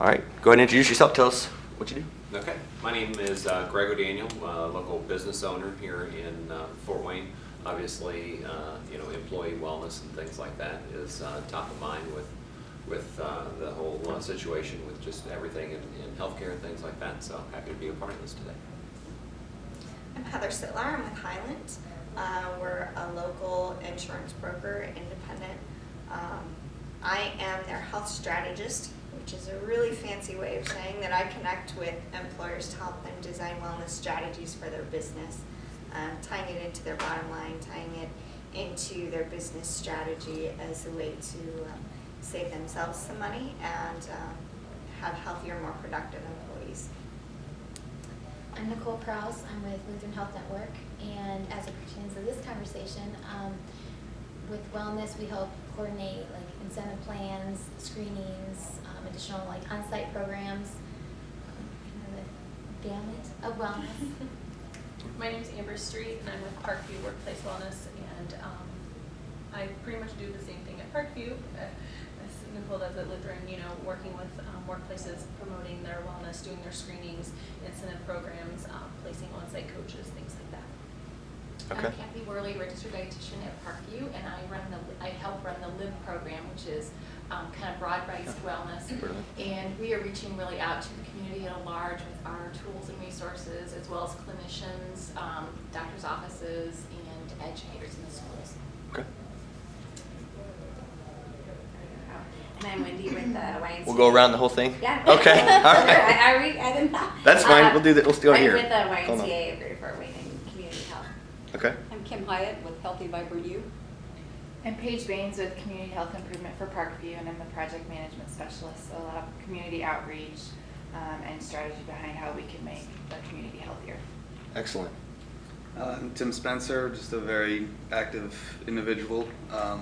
All right, go ahead and introduce yourself. Tell us what you do. Okay, my name is Greg O'Daniel, local business owner here in Fort Wayne. Obviously, employee wellness and things like that is top of mind with the whole situation with just everything in healthcare and things like that. So happy to be a part of this today. I'm Heather Sittler. I'm with Highland. We're a local insurance broker, independent. I am their health strategist, which is a really fancy way of saying that I connect with employers to help them design wellness strategies for their business, tying it into their bottom line, tying it into their business strategy as a way to save themselves some money and have healthier, more productive employees. I'm Nicole Prowse. I'm with Lutheran Health Network, and as it pertains to this conversation, with wellness, we help coordinate like incentive plans, screenings, additional like on-site programs, the gamut of wellness. My name is Amber Street, and I'm with Parkview Workplace Wellness, and I pretty much do the same thing at Parkview as Nicole does at Lutheran, working with workplaces, promoting their wellness, doing their screenings, incentive programs, placing on-site coaches, things like that. Okay. I'm Kathy Worley, registered dietitian at Parkview, and I help run the LIVE program, which is kind of broad-based wellness. And we are reaching really out to the community at large with our tools and resources, as well as clinicians, doctors' offices, and educators in the schools. Okay. And I'm Wendy with the YMCA. We'll go around the whole thing? Yeah. Okay. All right. I didn't know. That's fine. We'll do that. We'll still I'm here. with the Hold on. YMCA of Greater Fort Wayne and Community Health. Okay. I'm Kim Hyatt with Healthy Vibrant You. I'm Paige Baines with Community Health Improvement for Parkview, and I'm the project management specialist. So a lot of community outreach and strategy behind how we can make the community healthier. Excellent. I'm Tim Spencer, just a very active individual. I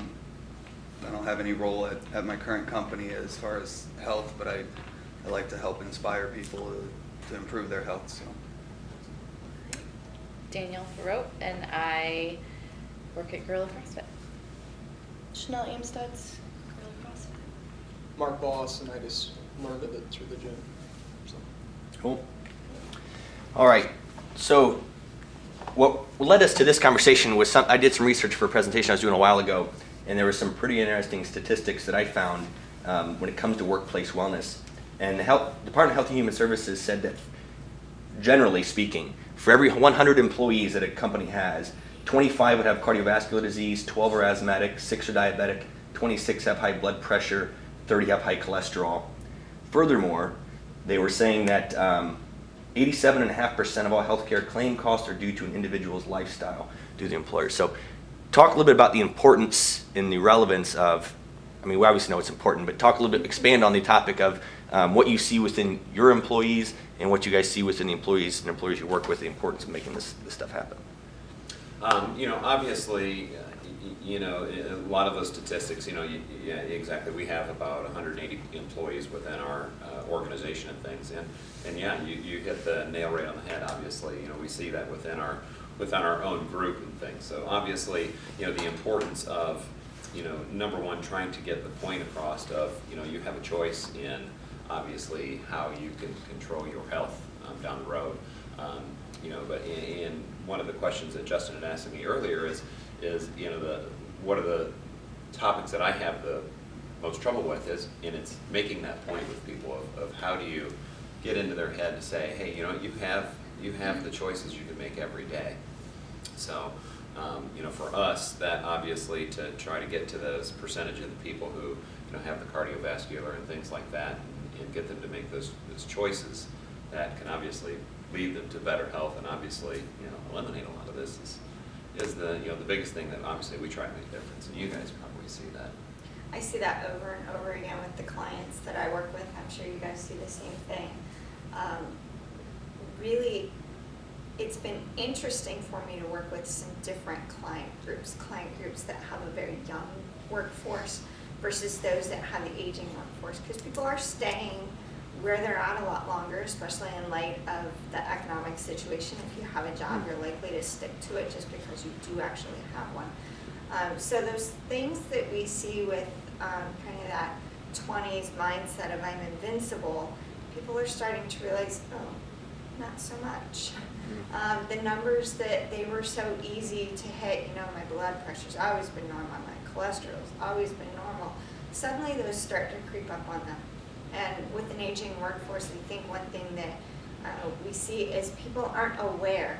don't have any role at my current company as far as health, but I like to help inspire people to improve their health. So. Danielle Farote, and I work at Gorilla CrossFit. Chanel Amstutz, Gorilla CrossFit. Mark Boss, and I just learned of it through the gym. So. Cool. All right. So what led us to this conversation was I did some research for a presentation I was doing a while ago, and there were some pretty interesting statistics that I found when it comes to workplace wellness. And the Department of Health and Human Services said that, generally speaking, for every 100 employees that a company has, 25 would have cardiovascular disease, 12 are asthmatic, 6 are diabetic, 26 have high blood pressure, 30 have high cholesterol. Furthermore, they were saying that 87.5% of all healthcare claim costs are due to an individual's lifestyle due to the employer. So talk a little bit about the importance and the relevance of, we obviously know it's important, but talk a little bit, expand on the topic of what you see within your employees and what you guys see within the employees and employers you work with, the importance of making this stuff happen. Obviously, a lot of those statistics, yeah, exactly. We have about 180 employees within our organization and things, and yeah, you hit the nail right on the head. Obviously, we see that within our own group and things. So obviously, the importance of, number one, trying to get the point across of, you have a choice in obviously how you can control your health down the road. But in one of the questions that Justin had asked me earlier is what are the topics that I have the most trouble with and it's making that point with people of how do you get into their head to say, hey, you have the choices you can make every day. So, for us, that obviously to try to get to those percentage of the people who have the cardiovascular and things like that, and get them to make those choices that can obviously lead them to better health, and obviously eliminate a lot of this is the the biggest thing that obviously we try to make a difference, and you guys probably see that. I see that over and over again with the clients that I work with. I'm sure you guys see the same thing. Really, it's been interesting for me to work with some different client groups that have a very young workforce versus those that have the aging workforce, because people are staying where they're at a lot longer, especially in light of the economic situation. If you have a job, you're likely to stick to it just because you do actually have one. So those things that we see with kind of that 20s mindset of I'm invincible, people are starting to realize, oh, not so much. The numbers that they were so easy to hit, you know, my blood pressure's always been normal, my cholesterol's always been normal. Suddenly those start to creep up on them. And with an aging workforce, I think one thing that we see is people aren't aware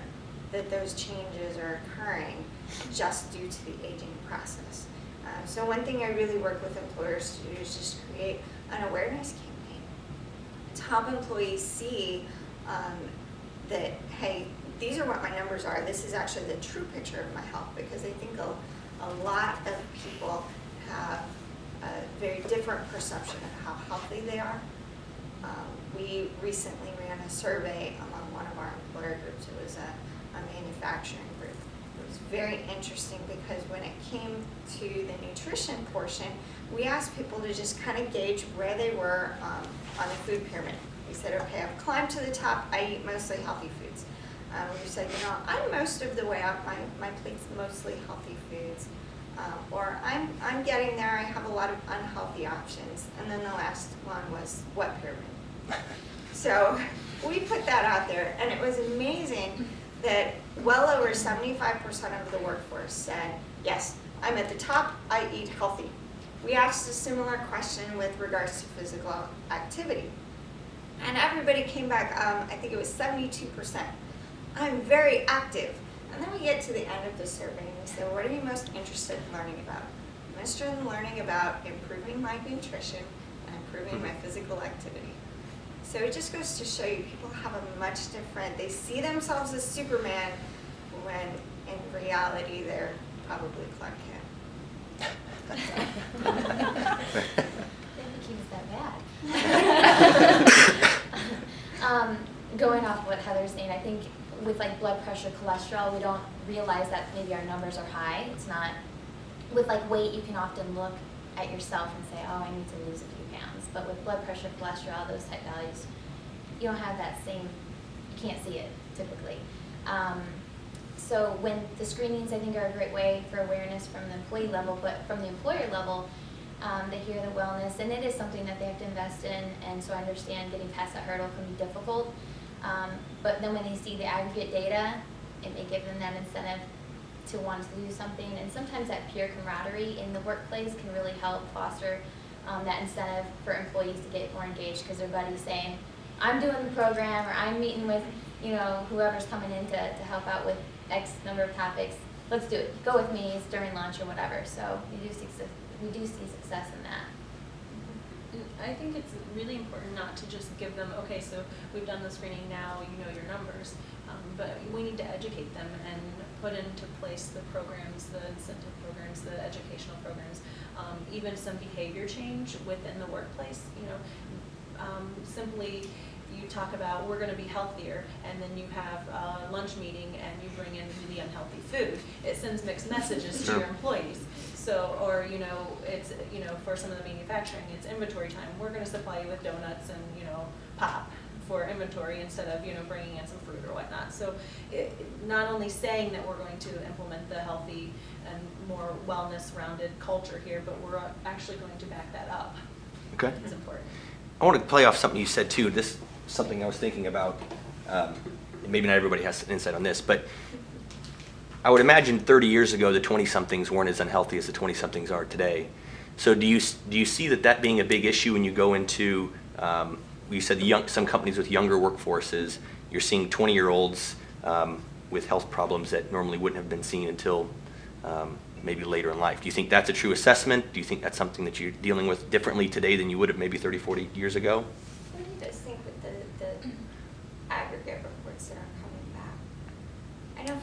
that those changes are occurring just due to the aging process. So one thing I really work with employers to do is just create an awareness campaign to help employees see that, hey, these are what my numbers are. This is actually the true picture of my health, because I think a lot of people have a very different perception of how healthy they are. We recently ran a survey among one of our employer groups. It was a manufacturing group. It was very interesting because when it came to the nutrition portion, we asked people to just kind of gauge where they were on the food pyramid. We said, okay, I've climbed to the top, I eat mostly healthy foods. We said, you know, I'm most of the way up, my plate's mostly healthy foods. Or I'm getting there, I have a lot of unhealthy options. And then the last one was what pyramid? So we put that out there, and it was amazing that well over 75% of the workforce said, yes, I'm at the top, I eat healthy. We asked a similar question with regards to physical activity. And everybody came back, I think it was 72%. I'm very active. And then we get to the end of the survey and we say, well, what are you most interested in learning about? I'm interested in learning about improving my nutrition and improving my physical activity. So it just goes to show you people have a much different, they see themselves as Superman when in reality they're probably Clark Kent. I didn't think he was that bad. Going off what Heather's saying, I think with like blood pressure, cholesterol, we don't realize that maybe our numbers are high. It's not, with like weight, you can often look at yourself and say, oh, I need to lose a few pounds. But with blood pressure, cholesterol, those type values, you don't have that same, you can't see it typically. So when the screenings, I think, are a great way for awareness from the employee level, but from the employer level, they hear the wellness, and it is something that they have to invest in, and so I understand getting past that hurdle can be difficult. But then when they see the aggregate data, it may give them that incentive to want to do something, and sometimes that peer camaraderie in the workplace can really help foster that incentive for employees to get more engaged, because their buddy's saying, I'm doing the program, or I'm meeting with, you know, whoever's coming in to help out with X number of topics. Let's do it. Go with me. It's during lunch or whatever. So we do see success in that. I think it's really important not to just give them, okay, so we've done the screening now, you know your numbers, but we need to educate them and put into place the programs, the incentive programs, the educational programs, even some behavior change within the workplace. You know, simply you talk about we're going to be healthier, and then you have a lunch meeting and you bring in the unhealthy food. It sends mixed messages to your employees. So, or, you know, it's, you know, for some of the manufacturing, it's inventory time. We're going to supply you with donuts and, you know, pop for inventory instead of, you know, bringing in some fruit or whatnot. So not only saying that we're going to implement the healthy and more wellness-rounded culture here, but we're actually going to back that up. Okay. It's important. I want to play off something you said too. This is something I was thinking about. Maybe not everybody has an insight on this, but I would imagine 30 years ago the 20-somethings weren't as unhealthy as the 20-somethings are today. So do you see that being a big issue when you go into, you said some companies with younger workforces, you're seeing 20-year-olds with health problems that normally wouldn't have been seen until maybe later in life. Do you think that's a true assessment? Do you think that's something that you're dealing with differently today than you would have maybe 30, 40 years ago? What do you guys think with the aggregate reports that are coming back? I know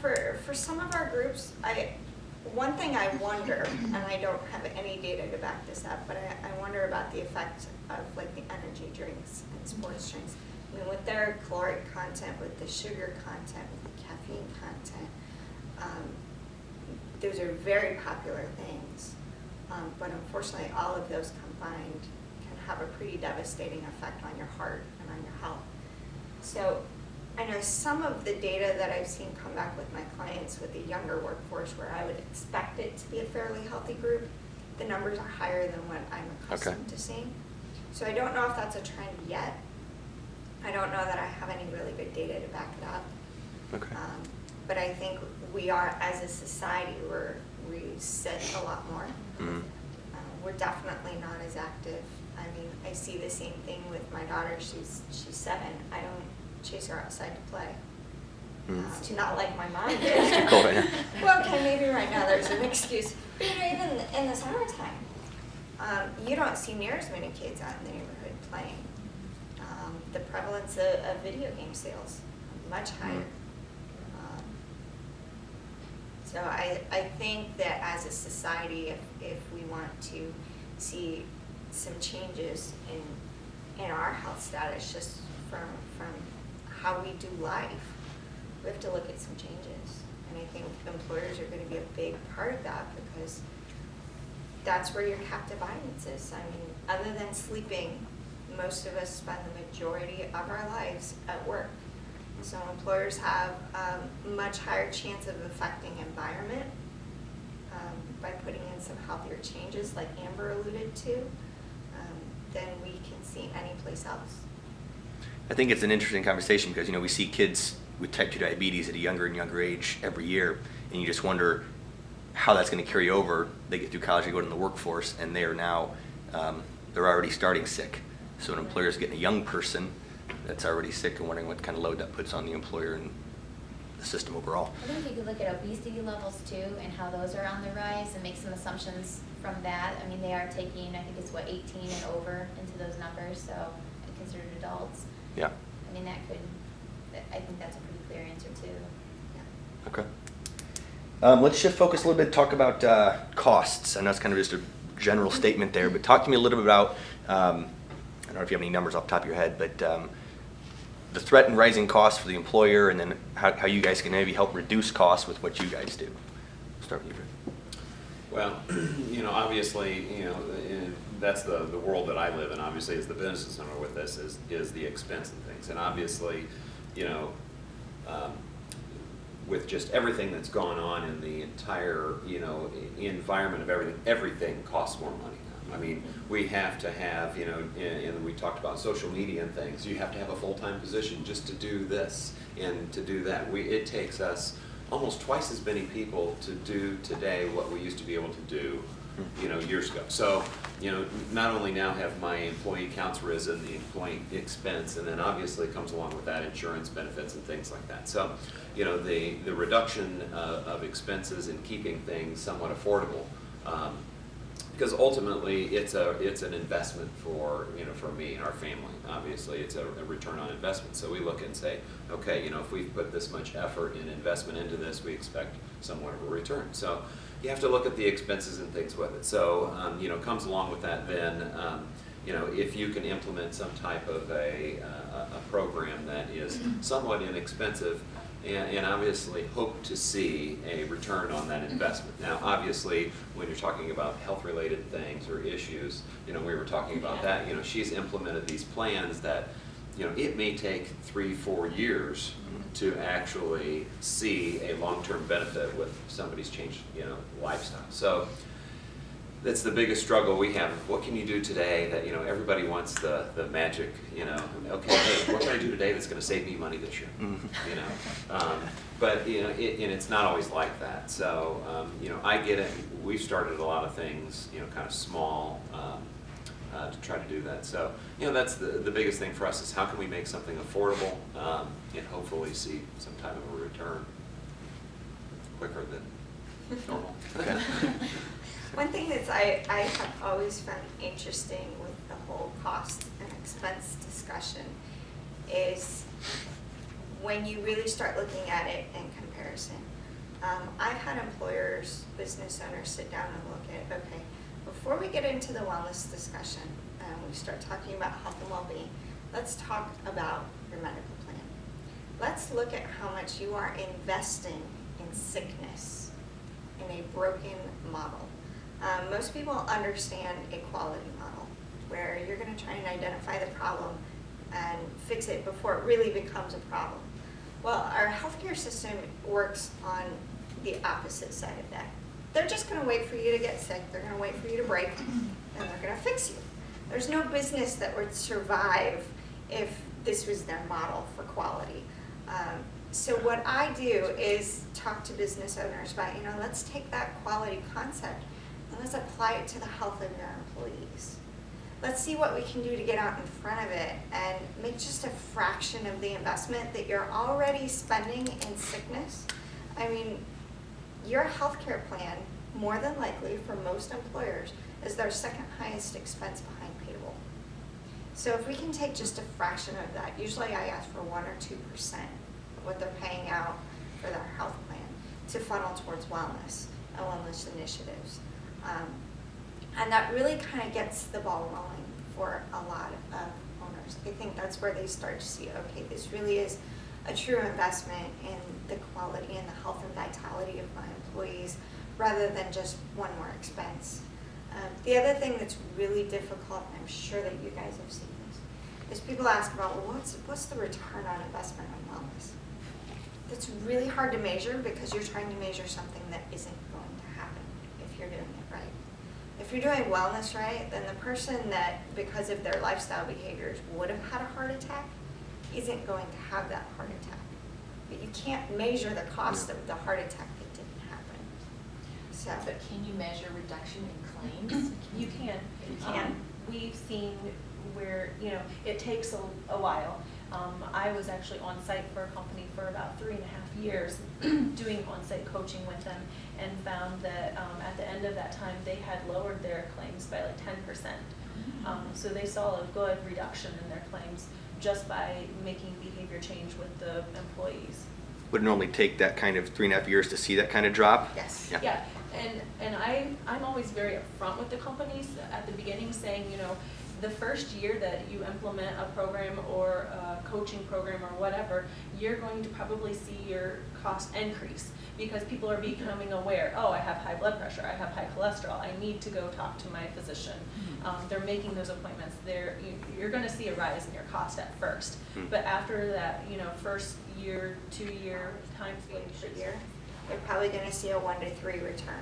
for some of our groups, one thing I wonder, and I don't have any data to back this up, but I wonder about the effect of like the energy drinks and sports drinks. I mean, with their caloric content, with the sugar content, with the caffeine content, those are very popular things. But unfortunately, all of those combined can have a pretty devastating effect on your heart and on your health. So I know some of the data that I've seen come back with my clients with the younger workforce, where I would expect it to be a fairly healthy group, the numbers are higher than what I'm accustomed to seeing. So I don't know if that's a trend yet. I don't know that I have any really good data to back it up. Okay. But I think we are, as a society, we sit a lot more. Mhm. We're definitely not as active. I mean, I see the same thing with my daughter. She's 7. I don't chase her outside to play. Mm. Not like my mom did. Too cold right now. Well, okay, maybe right now there's an excuse. But even in the summertime, you don't see near as many kids out in the neighborhood playing. The prevalence of video game sales, much higher. So I think that as a society, if we want to see some changes in our health status, just from how we do life, we have to look at some changes. And I think employers are going to be a big part of that, because that's where your captive audience is. I mean, other than sleeping, most of us spend the majority of our lives at work. So employers have a much higher chance of affecting environment by putting in some healthier changes, like Amber alluded to, than we can see any place else. I think it's an interesting conversation because, we see kids with type 2 diabetes at a younger and younger age every year, and you just wonder how that's going to carry over. They get through college, they go into the workforce, and they are now, they're already starting sick. So an employer is getting a young person that's already sick and wondering what kind of load that puts on the employer and the system overall. I think you could look at obesity levels too, and how those are on the rise, and make some assumptions from that. I mean, they are taking, I think it's 18 and over into those numbers, so considered adults. Yeah. I mean, I think that's a pretty clear answer too. Yeah. Okay. Let's shift focus a little bit, talk about costs. I know it's kind of just a general statement there, but talk to me a little bit about, I don't know if you have any numbers off the top of your head, but the threat and rising costs for the employer, and then how you guys can maybe help reduce costs with what you guys do. Start with you, Fred. Well, obviously, that's the world that I live in, obviously, as the business owner with this, is the expense and things. And obviously, with just everything that's gone on in the entire, environment of everything costs more money now. I mean, we have to have, and we talked about social media and things, you have to have a full-time position just to do this and to do that. It takes us almost twice as many people to do today what we used to be able to do, years ago. So, not only now have my employee counts risen, the employee expense, and then obviously comes along with that insurance benefits and things like that. So, the reduction of expenses and keeping things somewhat affordable, because ultimately it's an investment for me and our family. Obviously, it's a return on investment. So we look and say, okay, if we've put this much effort and investment into this, we expect somewhat of a return. So you have to look at the expenses and things with it. So comes along with that then, if you can implement some type of a program that is somewhat inexpensive, and obviously hope to see a return on that investment. Now, obviously, when you're talking about health-related things or issues, we were talking about that. She's implemented these plans that, it may take 3-4 years to actually see a long-term benefit with somebody's changed, lifestyle. So that's the biggest struggle we have. What can you do today that, everybody wants the magic, okay, hey, what can I do today that's going to save me money this year? But, and it's not always like that. So, I get it. We've started a lot of things, kind of small, to try to do that. So, that's the biggest thing for us is how can we make something affordable, and hopefully see some type of a return quicker than normal. Okay. One thing that I have always found interesting with the whole cost and expense discussion is when you really start looking at it in comparison. I've had employers, business owners sit down and look at, okay, before we get into the wellness discussion, we start talking about health and well-being, let's talk about your medical plan. Let's look at how much you are investing in sickness in a broken model. Most people understand a quality model, where you're going to try and identify the problem and fix it before it really becomes a problem. Well, our healthcare system works on the opposite side of that. they're just gonna wait for you to get sick, they're gonna wait for you to break, and they're gonna fix you. There's no business that would survive if this was their model for quality. So what I do is talk to business owners about, let's take that quality concept and let's apply it to the health of your employees. Let's see what we can do to get out in front of it and make just a fraction of the investment that you're already spending in sickness. I mean, your healthcare plan, more than likely for most employers, is their second highest expense behind payroll. So if we can take just a fraction of that, usually I ask for 1 or 2% of what they're paying out for their health plan to funnel towards wellness and wellness initiatives. And that really kind of gets the ball rolling for a lot of owners. I think that's where they start to see, okay, this really is a true investment in the quality and the health and vitality of my employees rather than just one more expense. The other thing that's really difficult, and I'm sure that you guys have seen this, is people ask about, well, what's the return on investment on wellness? That's really hard to measure because you're trying to measure something that isn't going to happen if you're doing it right. If you're doing wellness right, then the person that, because of their lifestyle behaviors, would have had a heart attack isn't going to have that heart attack. But you can't measure the cost of the heart attack that didn't happen. So, But can you measure reduction in claims? You can. You can. We've seen where, it takes a while. I was actually on site for a company for about 3.5 years doing on-site coaching with them and found that at the end of that time, they had lowered their claims by like 10%. So they saw a good reduction in their claims just by making behavior change with the employees. Would it normally take that kind of 3.5 years to see that kind of drop? yes. Yeah, and I'm always very upfront with the companies at the beginning saying, the first year that you implement a program or a coaching program or whatever, you're going to probably see your cost increase because people are becoming aware, oh, I have high blood pressure, I have high cholesterol, I need to go talk to my physician. They're making those appointments. You're going to see a rise in your cost at first. But after that, first year, 2-year time Per year, they're probably going to see a 1 to 3 return.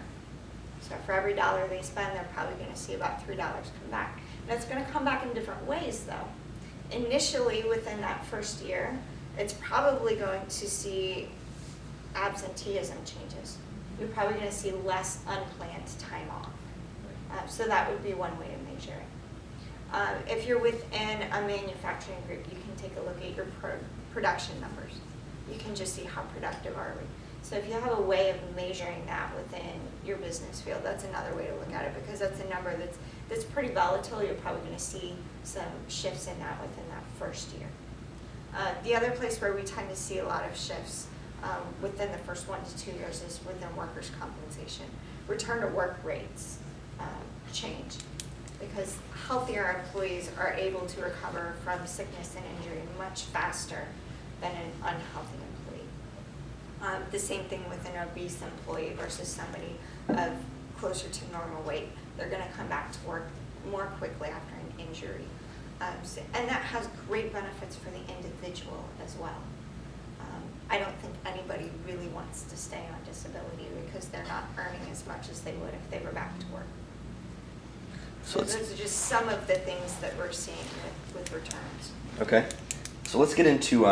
So for every $1 they spend, they're probably going to see about $3 come back. And it's going to come back in different ways, though. Initially, within that first year, it's probably going to see absenteeism changes. You're probably going to see less unplanned time off. So that would be one way to measure it. If you're within a manufacturing group, you can take a look at your production numbers. You can just see how productive are we. So if you have a way of measuring that within your business field, that's another way to look at it because that's a number that's pretty volatile. You're probably going to see some shifts in that within that first year. The other place where we tend to see a lot of shifts within the first 1 to 2 years is within workers' compensation. Return to work rates change because healthier employees are able to recover from sickness and injury much faster than an unhealthy employee. The same thing with an obese employee versus somebody of closer to normal weight. They're going to come back to work more quickly after an injury. And that has great benefits for the individual as well. I don't think anybody really wants to stay on disability because they're not earning as much as they would if they were back to work. So those are just some of the things that we're seeing with returns. Okay. So let's get into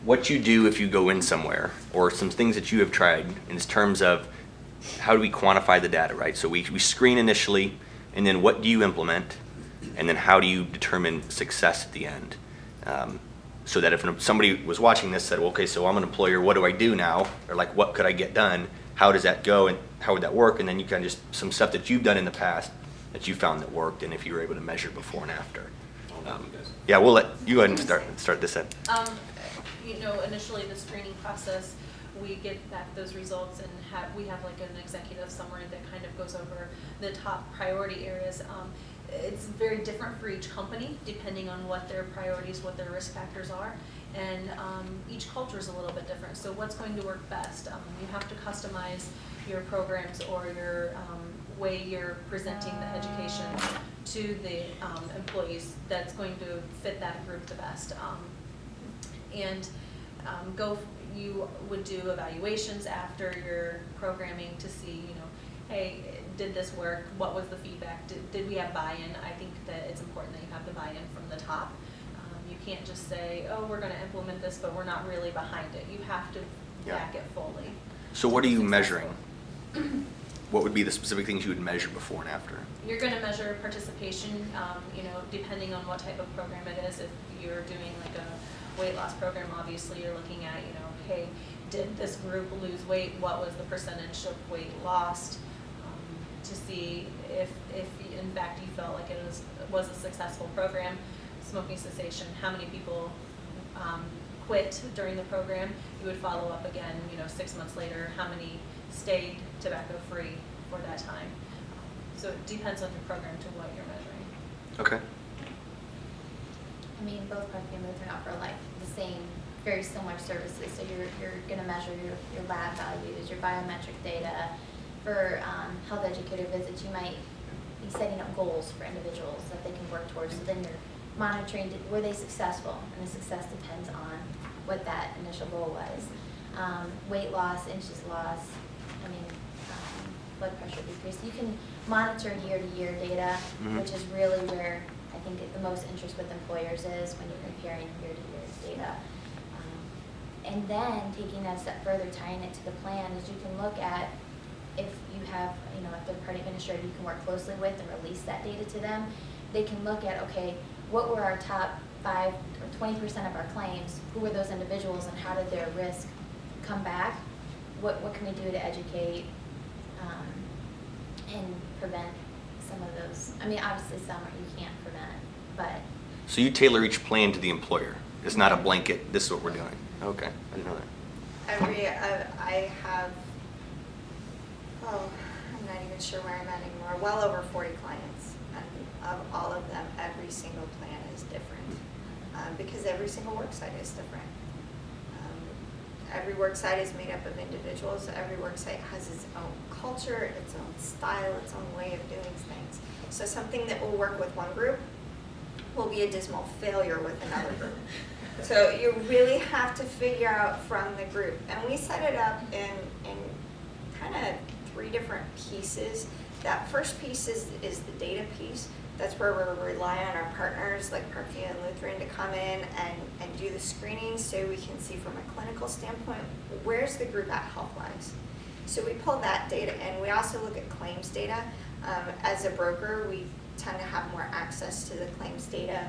what you do if you go in somewhere or some things that you have tried in terms of how do we quantify the data, right? So we screen initially, and then what do you implement, and then how do you determine success at the end? So that if somebody was watching this said, well, okay, so I'm an employer, what do I do now? Or like, what could I get done? How does that go, and how would that work? And then you kind of just some stuff that you've done in the past that you found that worked, and if you were able to measure before and after. Yeah, we'll let you go ahead and start this in. Initially the screening process, we get back those results and we have like an executive summary that kind of goes over the top priority areas. It's very different for each company depending on what their priorities, what their risk factors are, and each culture is a little bit different. So what's going to work best? You have to customize your programs or your way you're presenting the education to the employees that's going to fit that group the best. you would do evaluations after your programming to see, you know, hey, did this work? What was the feedback? Did we have buy-in? I think that it's important that you have the buy-in from the top. You can't just say, oh, we're going to implement this, but we're not really behind it. You have to back it fully. So what are you measuring? What would be the specific things you would measure before and after? You're going to measure participation, you know, depending on what type of program it is. If you're doing like a weight loss program, obviously you're looking at, you know, hey, did this group lose weight? What was the percentage of weight lost? To see if in fact you felt like it was a successful program. Smoking cessation, how many people quit during the program? You would follow up again, you know, 6 months later, how many stayed tobacco-free for that time. So it depends on your program to what you're measuring. Okay. I mean, both Parkview and Lutheran offer like the same, very similar services. So you're going to measure your lab values, your biometric data. For health educator visits, you might be setting up goals for individuals that they can work towards. So then you're monitoring, were they successful? And the success depends on what that initial goal was. Weight loss, inches lost, I mean, blood pressure decrease. You can monitor year-to-year data, which is really where I think the most interest with employers is when you're comparing year-to-year data. And then taking that a step further, tying it to the plan, is you can look at if you have, you know, a third-party administrator you can work closely with and release that data to them. They can look at, okay, what were our top 5 or 20% of our claims? Who were those individuals and how did their risk come back? What can we do to educate and prevent some of those? I mean, obviously some you can't prevent, but. So you tailor each plan to the employer. It's not a blanket, this is what we're doing. Okay, I didn't know that. I have, I'm not even sure where I'm at anymore, well over 40 clients. And of all of them, every single plan is different because every single work site is different. Every work site is made up of individuals. Every work site has its own culture, its own style, its own way of doing things. So something that will work with one group will be a dismal failure with another group. So you really have to figure out from the group. And we set it up in kind of 3 different pieces. That first piece is the data piece. That's where we rely on our partners like Parkview and Lutheran to come in and do the screening so we can see from a clinical standpoint, where's the group at health-wise. So we pull that data in. We also look at claims data. As a broker, we tend to have more access to the claims data,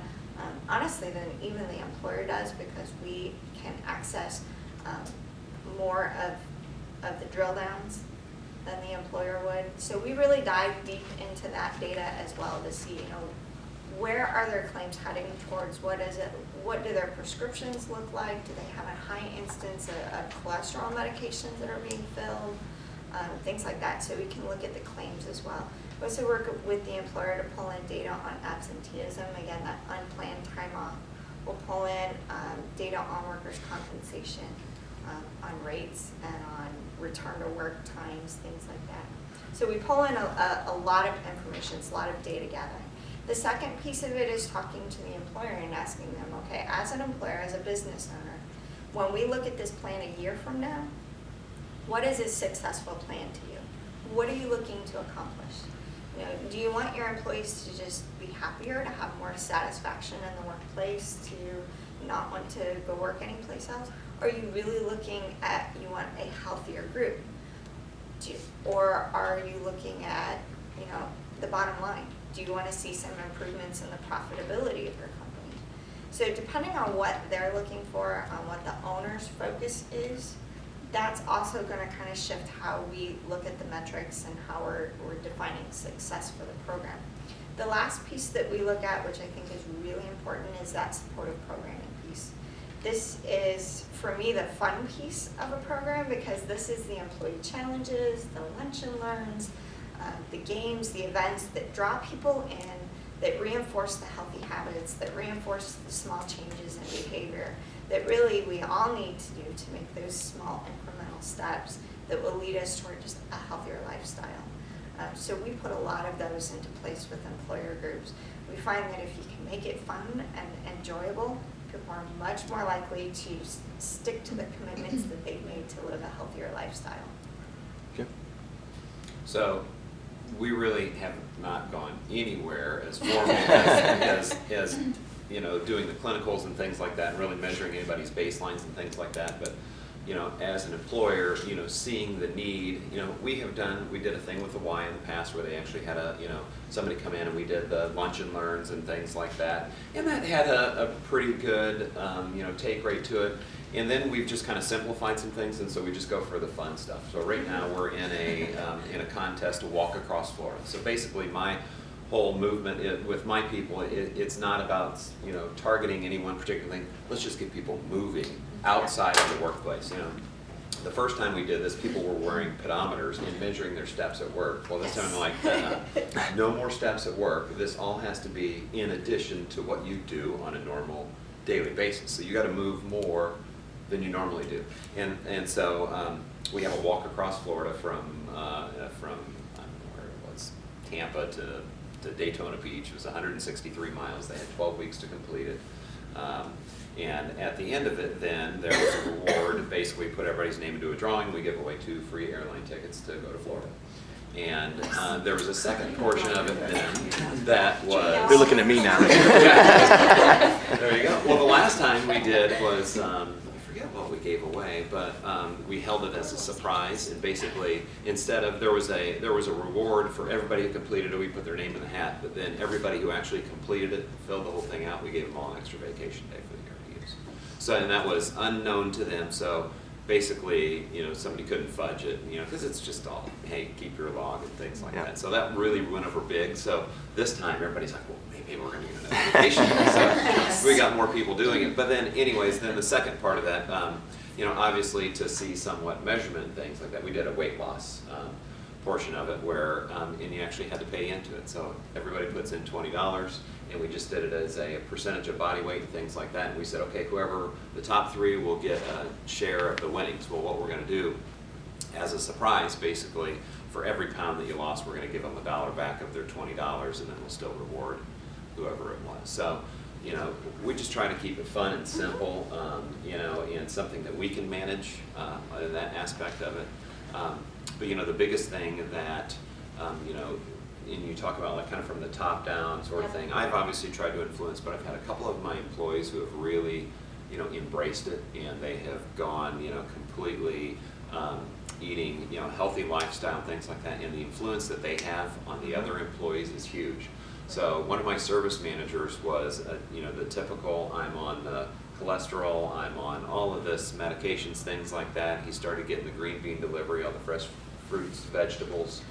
honestly, than even the employer does because we can access more of the drill downs than the employer would. So we really dive deep into that data as well to see, you know, where are their claims heading towards? What is it? What do their prescriptions look like? Do they have a high instance of cholesterol medications that are being filled? Things like that. So we can look at the claims as well. We also work with the employer to pull in data on absenteeism. Again, that unplanned time off. We'll pull in data on workers' compensation, on rates, and on return to work times, things like that. So we pull in a lot of information, it's a lot of data gathering. The second piece of it is talking to the employer and asking them, okay, as an employer, as a business owner, when we look at this plan a year from now, what is a successful plan to you? What are you looking to accomplish? You know, do you want your employees to just be happier, to have more satisfaction in the workplace, to not want to go work anyplace else? Are you really looking at, you want a healthier group? Or are you looking at, you know, the bottom line? Do you want to see some improvements in the profitability of your company? So depending on what they're looking for, on what the owner's focus is, that's also going to kind of shift how we look at the metrics and how we're defining success for the program. The last piece that we look at, which I think is really important, is that supportive programming piece. This is, for me, the fun piece of a program because this is the employee challenges, the lunch and learns, the games, the events that draw people in, that reinforce the healthy habits, that reinforce the small changes in behavior, that really we all need to do to make those small incremental steps that will lead us toward just a healthier lifestyle. So we put a lot of those into place with employer groups. We find that if you can make it fun and enjoyable, people are much more likely to stick to the commitments that they've made to live a healthier lifestyle. Okay. So we really have not gone anywhere as formal as you know, doing the clinicals and things like that, and really measuring anybody's baselines and things like that. But you know, as an employer, you know, seeing the need, you know, we did a thing with the Y in the past where they actually had somebody come in and we did the lunch and learns and things like that. And that had a pretty good, take rate to it. And then we've just kind of simplified some things, and so we just go for the fun stuff. So right now we're in a contest to walk across Florida. So basically my whole movement with my people, it's not about, you know, targeting any one particular thing. Let's just get people moving outside of the workplace. You know, the first time we did this, people were wearing pedometers and measuring their steps at work. Well, this time I'm like, no more steps at work. This all has to be in addition to what you do on a normal daily basis. So you got to move more than you normally do. And so we have a walk across Florida from I don't know where it was, Tampa to Daytona Beach. It was 163 miles. They had 12 weeks to complete it. And at the end of it, then there was a reward. Basically, put everybody's name into a drawing. We give away 2 free airline tickets to go to Florida. And there was a second portion of it then that was... They're looking at me now. There you go. Well, the last time we did was, I forget what we gave away, but we held it as a surprise. And basically, instead of, there was a reward for everybody who completed it. We put their name in the hat. But then everybody who actually completed it, filled the whole thing out, we gave them all an extra vacation day for the year to use. So, and that was unknown to them. So basically, you know, somebody couldn't fudge it, you know, because it's just all, hey, keep your log and things like that. So that really went over big. So this time, everybody's like, well, maybe we're going to get another vacation. So we got more people doing it. But then, anyways, then the second part of that, you know, obviously to see somewhat measurement and things like that, we did a weight loss portion of it where, and you actually had to pay into it. So everybody puts in $20. And we just did it as a percentage of body weight and things like that. And we said, okay, whoever, the top 3 will get a share of the winnings. Well, what we're going to do as a surprise, basically, for every pound that you lost, we're going to give them $1 back of their $20, and then we'll still reward whoever it was. So, you know, we just try to keep it fun and simple, you know, and something that we can manage in that aspect of it. But, you know, the biggest thing that, you know, and you talk about like kind of from the top down sort of thing. I've obviously tried to influence, but I've had a couple of my employees who have really, you know, embraced it, and they have gone, you know, completely eating, you know, healthy lifestyle and things like that. And the influence that they have on the other employees is huge. So one of my service managers was, you know, the typical, I'm on the cholesterol, I'm on all of this medications, things like that. He started getting the green bean delivery, all the fresh fruits, vegetables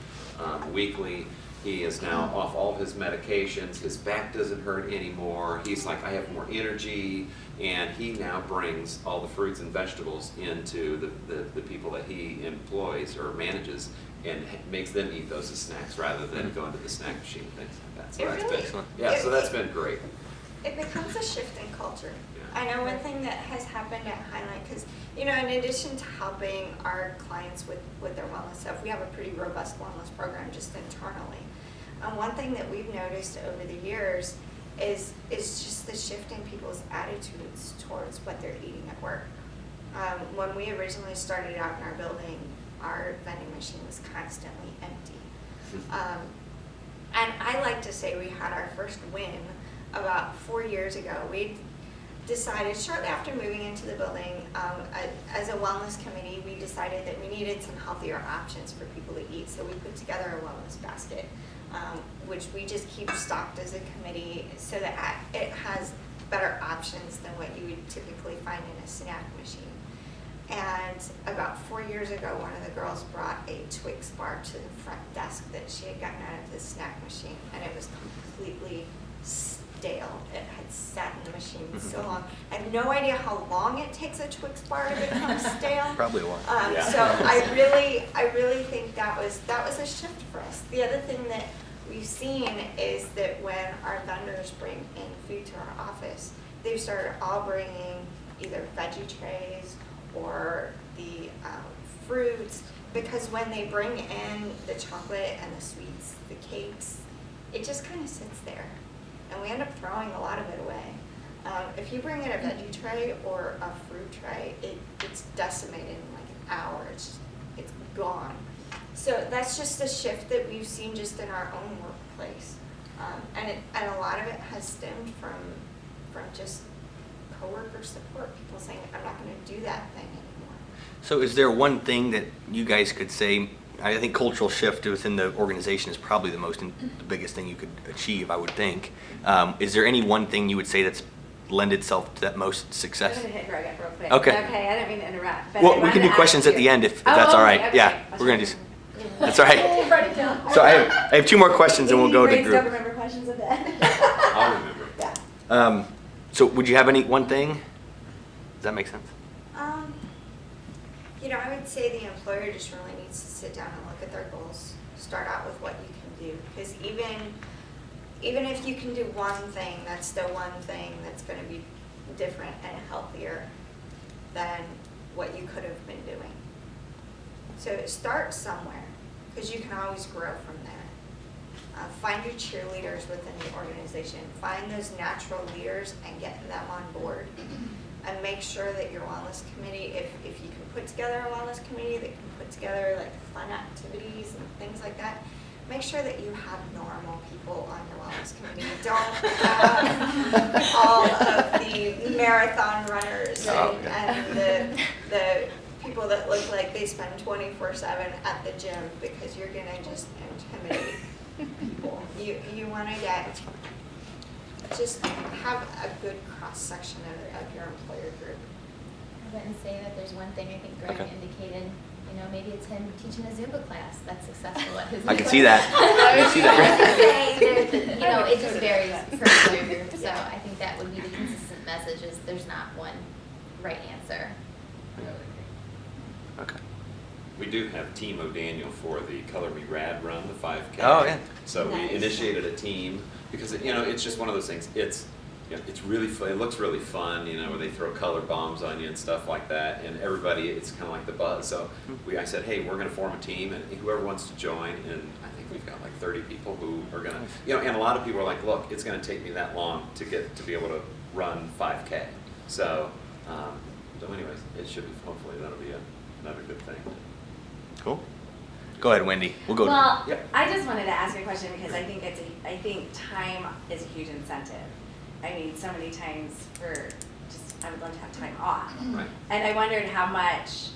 weekly. He is now off all of his medications. His back doesn't hurt anymore. He's like, I have more energy. And he now brings all the fruits and vegetables into the people that he employs or manages and makes them eat those as snacks rather than going to the snack machine and things like that. So that's been, so that's been great. It becomes a shift in culture. Yeah. I know one thing that has happened at Highline, because, you know, in addition to helping our clients with their wellness stuff, we have a pretty robust wellness program just internally. One thing that we've noticed over the years is just the shift in people's attitudes towards what they're eating at work. When we originally started out in our building, our vending machine was constantly empty. And I like to say we had our first win about 4 years ago. We decided shortly after moving into the building, as a wellness committee, we decided that we needed some healthier options for people to eat. So we put together a wellness basket, which we just keep stocked as a committee so that it has better options than what you would typically find in a snack machine. And about 4 years ago, one of the girls brought a Twix bar to the front desk that she had gotten out of the snack machine, and it was completely stale. It had sat in the machine so long. I have no idea how long it takes a Twix bar to become stale. Probably a while. So I really think that was a shift for us. The other thing that we've seen is that when our vendors bring in food to our office, they've started all bringing either veggie trays or the fruits, because when they bring in the chocolate and the sweets, the cakes, it just kind of sits there. And we end up throwing a lot of it away. If you bring in a veggie tray or a fruit tray, it's decimated in like an hour. It's gone. So that's just a shift that we've seen just in our own workplace, and a lot of it has stemmed from just coworker support. People saying, "I'm not going to do that thing anymore." So is there one thing that you guys could say? I think cultural shift within the organization is probably the biggest thing you could achieve, I would think. Is there any one thing you would say that's lend itself to that most success? I'm gonna hit Greg up real quick. Okay. Okay, I didn't mean to interrupt. But I Well, we wanted can to do questions ask at the you- end if Oh, that's all okay, right. okay. Yeah, we're gonna do. That's all right. Write it down. So I have 2 more questions and we'll go to Grades don't group. remember questions of that. I'll remember. Yeah. So would you have one thing? Does that make sense? I would say the employer just really needs to sit down and look at their goals. Start out with what you can do, because even if you can do one thing, that's still one thing that's going to be different and healthier than what you could have been doing. So start somewhere, because you can always grow from there. Find your cheerleaders within the organization. Find those natural leaders and get them on board. And make sure that your wellness committee, if you can put together a wellness committee that can put together like fun activities and things like that, make sure that you have normal people on your wellness committee. Don't have all of the marathon runners and the people that look like they spend 24/7 at the gym, because you're gonna just intimidate people. You wanna just have a good cross-section of your employer group. I wouldn't say that there's one thing I think Greg indicated. Maybe it's him teaching a Zumba class that's successful at his. I can see that. I can see that. It just varies per employer group. So I think that would be the consistent message: is there's not one right answer. Okay. We do have Team O'Daniel for the Color Me Rad run, the 5K. Oh, yeah. So Nice. we initiated a team because it's just one of those things. It's really fun. It looks really fun, where they throw color bombs on you and stuff like that, and everybody. It's kind of like the buzz. So I said, hey, we're going to form a team, and whoever wants to join, and I think we've got like 30 people who are going to, and a lot of people are like, look, it's going to take me that long to be able to run 5K. So anyways, it should be. Hopefully, that'll be another good thing. Cool. Go ahead, Wendy. We'll go. Well, Yeah. I just wanted to ask a question because I think time is a huge incentive. I mean, so many times I would love to have time off. Right. And I wondered how much,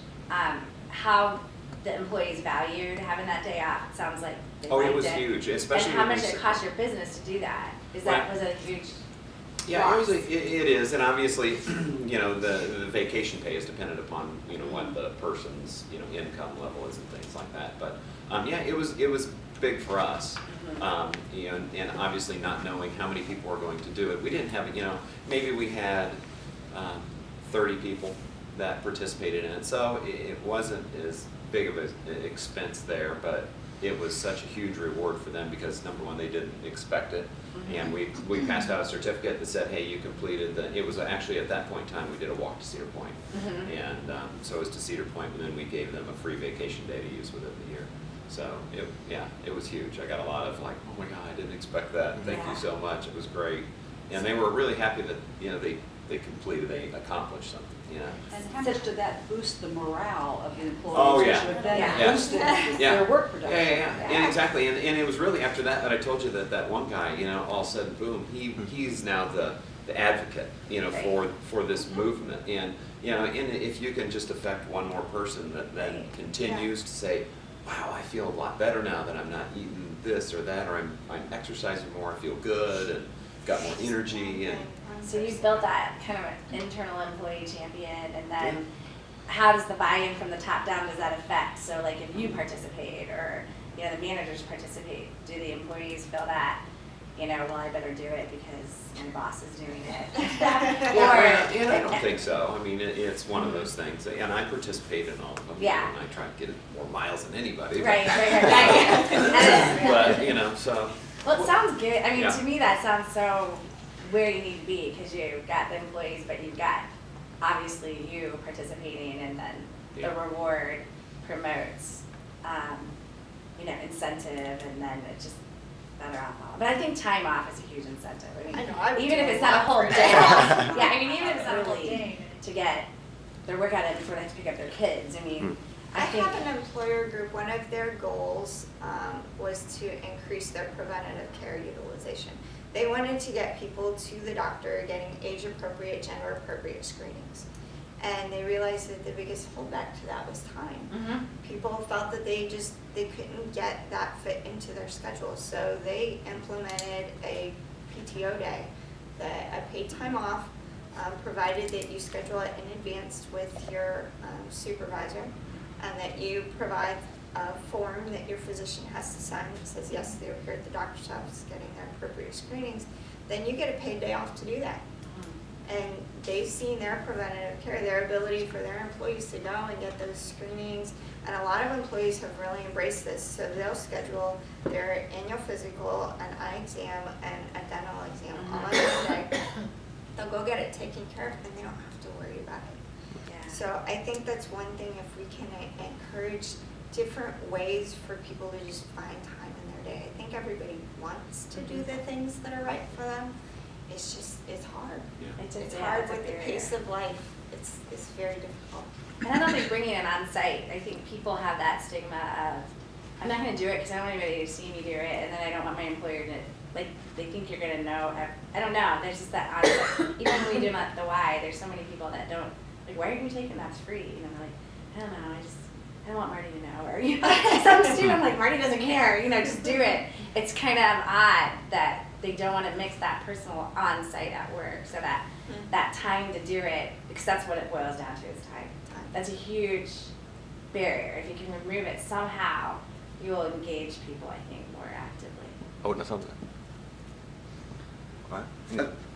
how the employees valued having that day off. It sounds like they liked it. It was huge, especially And how when much we it s- cost your business to do that? Was a huge Yeah, loss? it is, and obviously, the vacation pay is dependent upon, what the person's, income level is and things like that. But, it was big for us. And obviously not knowing how many people were going to do it. We didn't have, maybe we had 30 people that participated in it. So it wasn't as big of an expense there, but it was such a huge reward for them because number one, they didn't expect it. And we passed out a certificate that said, hey, you completed it was actually at that point in time, we did a walk to Cedar Point. And so it was to Cedar Point, and then we gave them a free vacation day to use within the year. So it was huge. I got a lot of like, oh my God, I didn't expect that. Thank you so much. It was great. And they were really happy that, they completed, they accomplished something. And how much did that boost the morale of the employees? Oh, yeah. Which would then Yeah. boosted Yeah. their work production. Yeah, and exactly, and it was really after that I told you that one guy, all of a sudden, boom, he's now the advocate, for this movement, and and if you can just affect one more person that then continues to say, wow, I feel a lot better now that I'm not eating this or that, or I'm exercising more, I feel good, and got more energy, and So you built that kind of an internal employee champion, and then how does the buy-in from the top down, does that affect? So like if you participate or, the managers participate, do the employees feel that, well, I better do it because my boss is doing it? and I don't think so. I mean, it's one of those things, and I participate in all of them, Yeah. and I try to get more miles than anybody. Right. But, so. Well, it sounds good. I mean, Yeah. to me, that sounds so where you need to be, because you've got the employees, but you've got obviously you participating, and then the reward promotes, incentive, and then it just better off all. But I think time off is a huge incentive. I know, I would even do if a it's not a lot whole for day it. off. Yeah, I mean, even if it's not a whole day to get their work out before they have to pick up their kids. I mean, I I think. have an employer group, one of their goals was to increase their preventative care utilization. They wanted to get people to the doctor getting age-appropriate, gender-appropriate screenings. And they realized that the biggest holdback to that was time. Mhm. People felt that they couldn't get that fit into their schedule. So they implemented a PTO day, a paid time off, provided that you schedule it in advance with your supervisor, and that you provide a form that your physician has to sign that says, yes, they're here at the doctor's office getting their appropriate screenings. Then you get a paid day off to do that. And they've seen their preventative care, their ability for their employees to go and get those screenings. And a lot of employees have really embraced this. So they'll schedule their annual physical, an eye exam, and a dental exam all on one day. They'll go get it taken care of, and they don't have to worry about it. Yeah. So I think that's one thing, if we can encourage different ways for people to just find time in their day. I think everybody wants to do the things that are right for them. It's just, it's hard. Yeah. It's yeah, hard it's a with the barrier. pace of life. It's very difficult. And I don't think bringing it on site, I think people have that stigma of, I'm not gonna do it because I don't want anybody to see me do it, and then I don't want my employer to, like, they think you're gonna know. I don't know, there's just that honest, even when we do the why, there's so many people that don't, like, why are you taking that's free? You know, they're like, I don't know, I don't want Marty to know, or, you know, some student, I'm like, Marty doesn't care, you know, just do it. It's kind of odd that they don't want to mix that personal on-site at work, so that that time to do it, because that's what it boils down to, is time. That's a huge barrier. If you can remove it somehow, you will engage people, I think, more actively. Oh, no, something. What?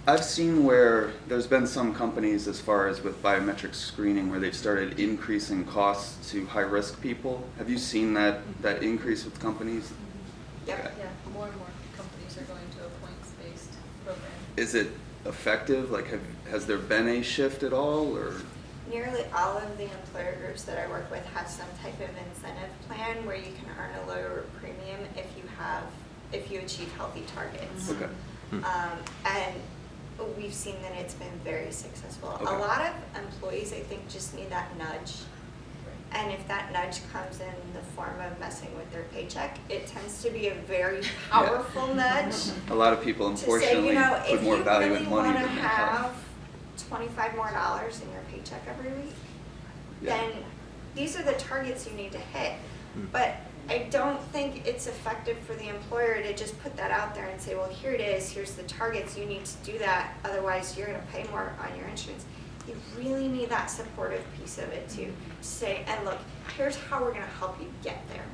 I've seen where there's been some companies, as far as with biometric screening, where they've started increasing costs to high-risk people. Have you seen that increase with companies? Yep. Okay. Yeah, more and more companies are going to a points-based program. Is it effective? Like, has there been a shift at all, or? Nearly all of the employer groups that I work with have some type of incentive plan where you can earn a lower premium if you achieve healthy targets. Okay. And we've seen that it's been very successful. Okay. A lot of employees, I think, just need that nudge. And if that nudge comes in the form of messing with their paycheck, it tends to be a very powerful nudge. A lot of people, To say, unfortunately, you know, put more value in money than if you really want to their health. have $25 more in your paycheck every week, Yeah. then these are the targets you need to hit. But I don't think it's effective for the employer to just put that out there and say, well, here it is, here's the targets, you need to do that, otherwise you're going to pay more on your insurance. You really need that supportive piece of it too, to say, and look, here's how we're going to help you get there.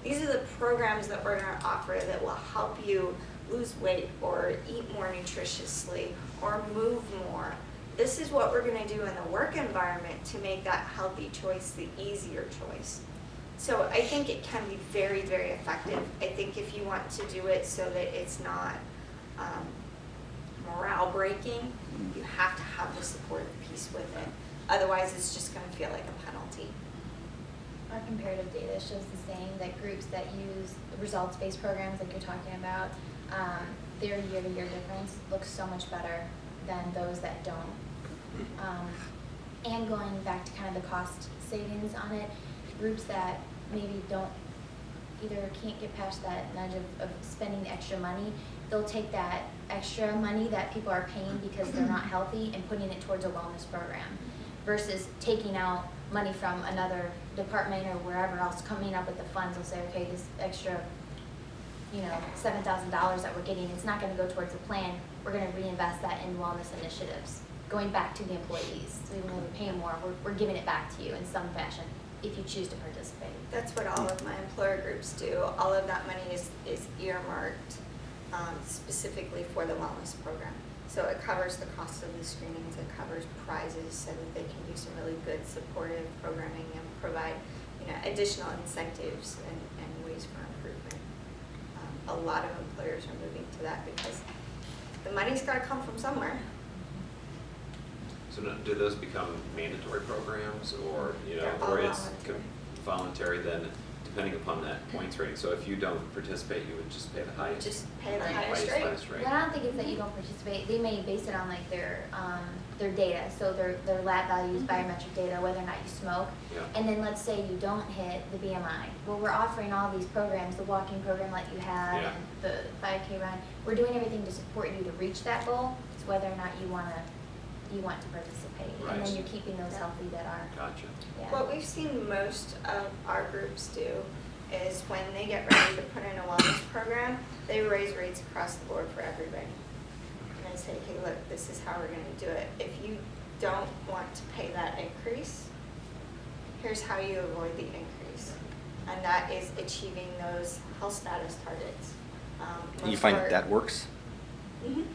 These are the programs that we're going to offer that will help you lose weight or eat more nutritiously or move more. This is what we're going to do in the work environment to make that healthy choice the easier choice. So I think it can be very, very effective. I think if you want to do it so that it's not morale breaking, you have to have the supportive piece with it. Otherwise, it's just going to feel like a penalty. Our comparative data shows the same, that groups that use results-based programs like you're talking about, their year-to-year difference looks so much better than those that don't. And going back to kind of the cost savings on it, groups that maybe can't get past that nudge of spending the extra money, they'll take that extra money that people are paying because they're not healthy and putting it towards a wellness program versus taking out money from another department or wherever else, coming up with the funds. They'll say, okay, this extra, $7,000 that we're getting, it's not going to go towards the plan. We're going to reinvest that in wellness initiatives, going back to the employees. So even though we're paying more, we're giving it back to you in some fashion if you choose to participate. That's what all of my employer groups do. All of that money is earmarked specifically for the wellness program. So it covers the cost of the screenings, it covers prizes so that they can do some really good supportive programming and provide additional incentives and ways for improvement. A lot of employers are moving to that because the money's got to come from somewhere. So do those become mandatory programs, or They're all or it's voluntary. voluntary then depending upon that points rating. So if you don't participate, you would just pay the highest. Just pay the Right. highest rate. rate. Well, I don't think it's that you don't participate, they may base it on like their data, so their lab values, biometric data, whether or not you smoke. Yeah. And then let's say you don't hit the BMI. Well, we're offering all these programs, the walking program like you have, Yeah. and the 5K run. We're doing everything to support you to reach that goal. It's whether or not you want to participate. And Right. then you're keeping those healthy that are, Gotcha. yeah. What we've seen most of our groups do is when they get ready to put in a wellness program, they raise rates across the board for everybody. And I say, hey, look, this is how we're gonna do it. If you don't want to pay that increase, here's how you avoid the increase. And that is achieving those health status targets. You Most find of our- that works? Mhm.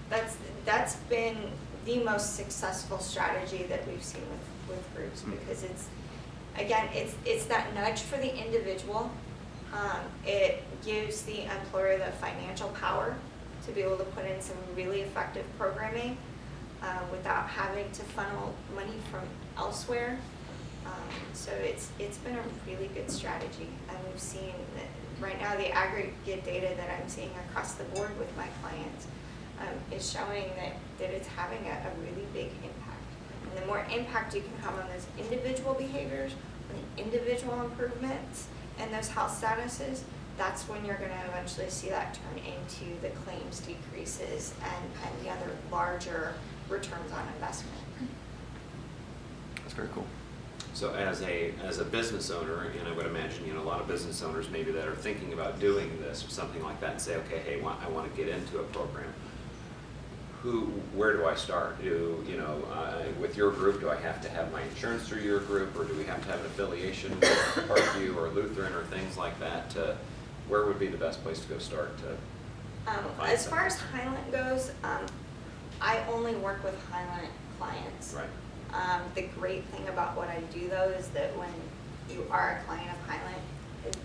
That's been the most successful strategy that we've seen with groups, because it's that nudge for the individual. It gives the employer the financial power to be able to put in some really effective programming without having to funnel money from elsewhere. So it's been a really good strategy, and we've seen that right now the aggregate data that I'm seeing across the board with my clients is showing that it's having a really big impact. And the more impact you can have on those individual behaviors, on the individual improvements, and those health statuses, that's when you're going to eventually see that turn into the claims decreases and the other larger returns on investment. That's very cool. So as a business owner, and I would imagine, a lot of business owners maybe that are thinking about doing this or something like that and say, okay, hey, I want to get into a program. Where do I start? With your group, do I have to have my insurance through your group, or do we have to have an affiliation with Parkview or Lutheran or things like that? Where would be the best place to go start to find As far something? as Highland goes, I only work with Highland clients. Right. The great thing about what I do though is that when you are a client of Highland,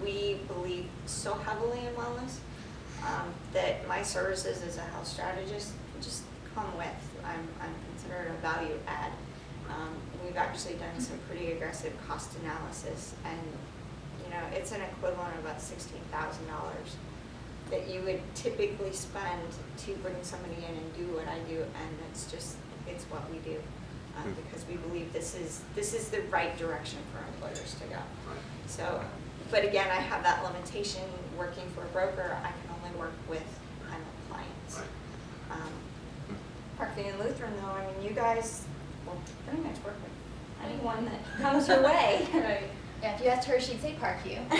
we believe so heavily in wellness that my services as a health strategist just come with. I'm considered a value add. We've actually done some pretty aggressive cost analysis, and it's an equivalent of about $16,000 that you would typically spend to bring somebody in and do what I do, and it's what we do. Because we believe this is the right direction for employers to go. Right. So, but again, I have that limitation working for a broker. I can only work with Highland clients. Right. Parkview and Lutheran, though, I mean, you guys will pretty much work with anyone that comes your way. Right. Yeah, if you asked her, she'd say Parkview. So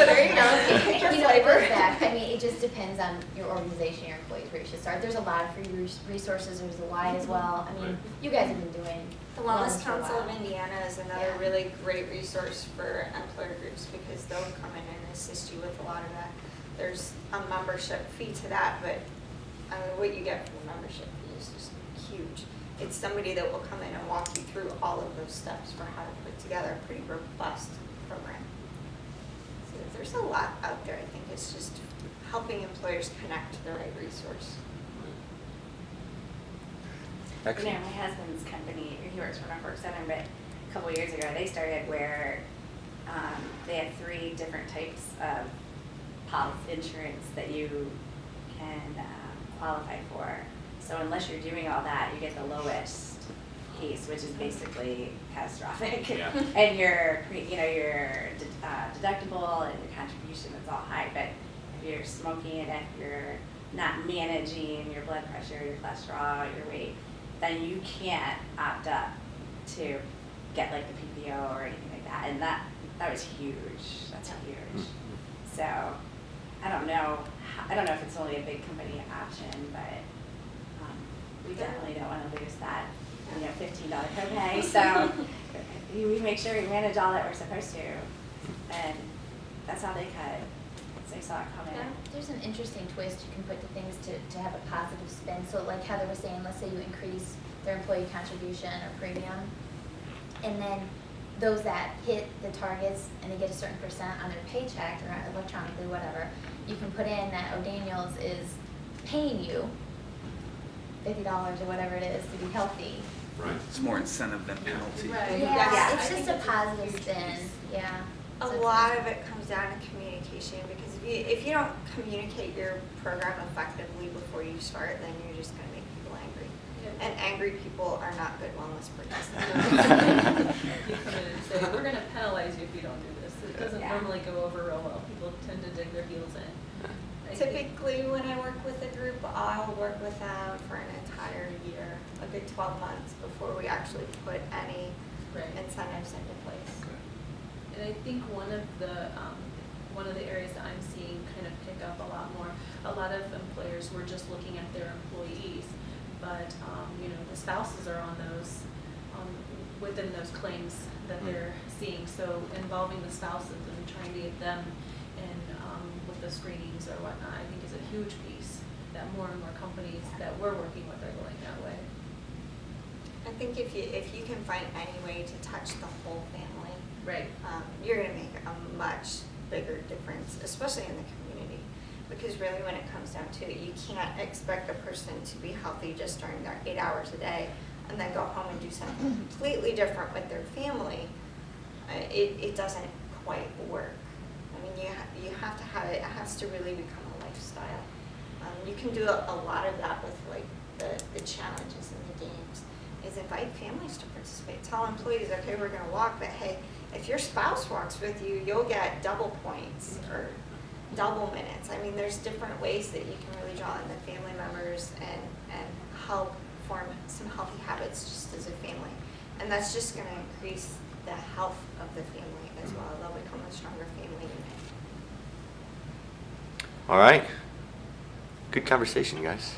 there you go. Pick your It flavor. goes back. I mean, it just depends on your organization, your employees, where you should start. There's a lot of free resources. There's the Y as well. I mean, Right. you guys have been doing The Wellness for a Council of while. Indiana is another Yeah. really great resource for employer groups, because they'll come in and assist you with a lot of that. There's a membership fee to that, but what you get from the membership fee is just huge. It's somebody that will come in and walk you through all of those steps for how to put together a pretty robust program. So there's a lot out there. I think it's just helping employers connect to the right resource. Excellent. My husband's company, he works for Norfolk Southern, but a couple years ago, they started where they had 3 different types of insurance that you can qualify for. So unless you're doing all that, you get the lowest piece, which is basically catastrophic. Yeah. And your deductible and your contribution is all high. But if you're smoking and if you're not managing your blood pressure, your cholesterol, your weight, then you can't opt up to get like the PPO or anything like that. And that was huge. That's huge. So I don't know if it's only a big company option, but we definitely don't want to lose that, $15 copay. So we make sure we manage all that we're supposed to, and that's how they cut. So they saw it coming. Yeah, there's an interesting twist you can put to things to have a positive spin. So like Heather was saying, let's say you increase their employee contribution or premium, and then those that hit the targets and they get a certain % on their paycheck or electronically, whatever, you can put in that O'Daniels is paying you $50 or whatever it is to be healthy, Right. It's more incentive than penalty. Right. Yeah, Yeah. it's just a positive spin, yeah. A So it's lot of it comes down to communication, because if you don't communicate your program effectively before you start, then you're just gonna make people angry. Yeah. And angry people are not good wellness participants. You come in and say, we're gonna penalize you if you don't do this. It doesn't Yeah. normally go over real well. People tend to dig their heels in. I think- Typically, when I work with a group, I'll work with them for an entire year, a good 12 months, before we actually put any Right. incentives into place. And I think one of the areas that I'm seeing kind of pick up a lot more, a lot of employers were just looking at their employees, but, the spouses are on those, within those claims that they're seeing. So involving the spouses and trying to get them in, with the screenings or whatnot, I think is a huge piece that more and more companies that we're working with are going that way. I think if you can find any way to touch the whole family, Right. you're going to make a much bigger difference, especially in the community. Because really, when it comes down to it, you can't expect a person to be healthy just during their 8 hours a day and then go home and do something completely different with their family. It doesn't quite work. I mean, you have to have it. It has to really become a lifestyle. You can do a lot of that with like the challenges and the games. Is invite families to participate. Tell employees, okay, we're going to walk, but hey, if your spouse walks with you, you'll get double points or double minutes. I mean, there's different ways that you can really draw in the family members and help form some healthy habits just as a family. And that's just going to increase the health of the family as well. They'll become a stronger family unit. All right. Good conversation, guys.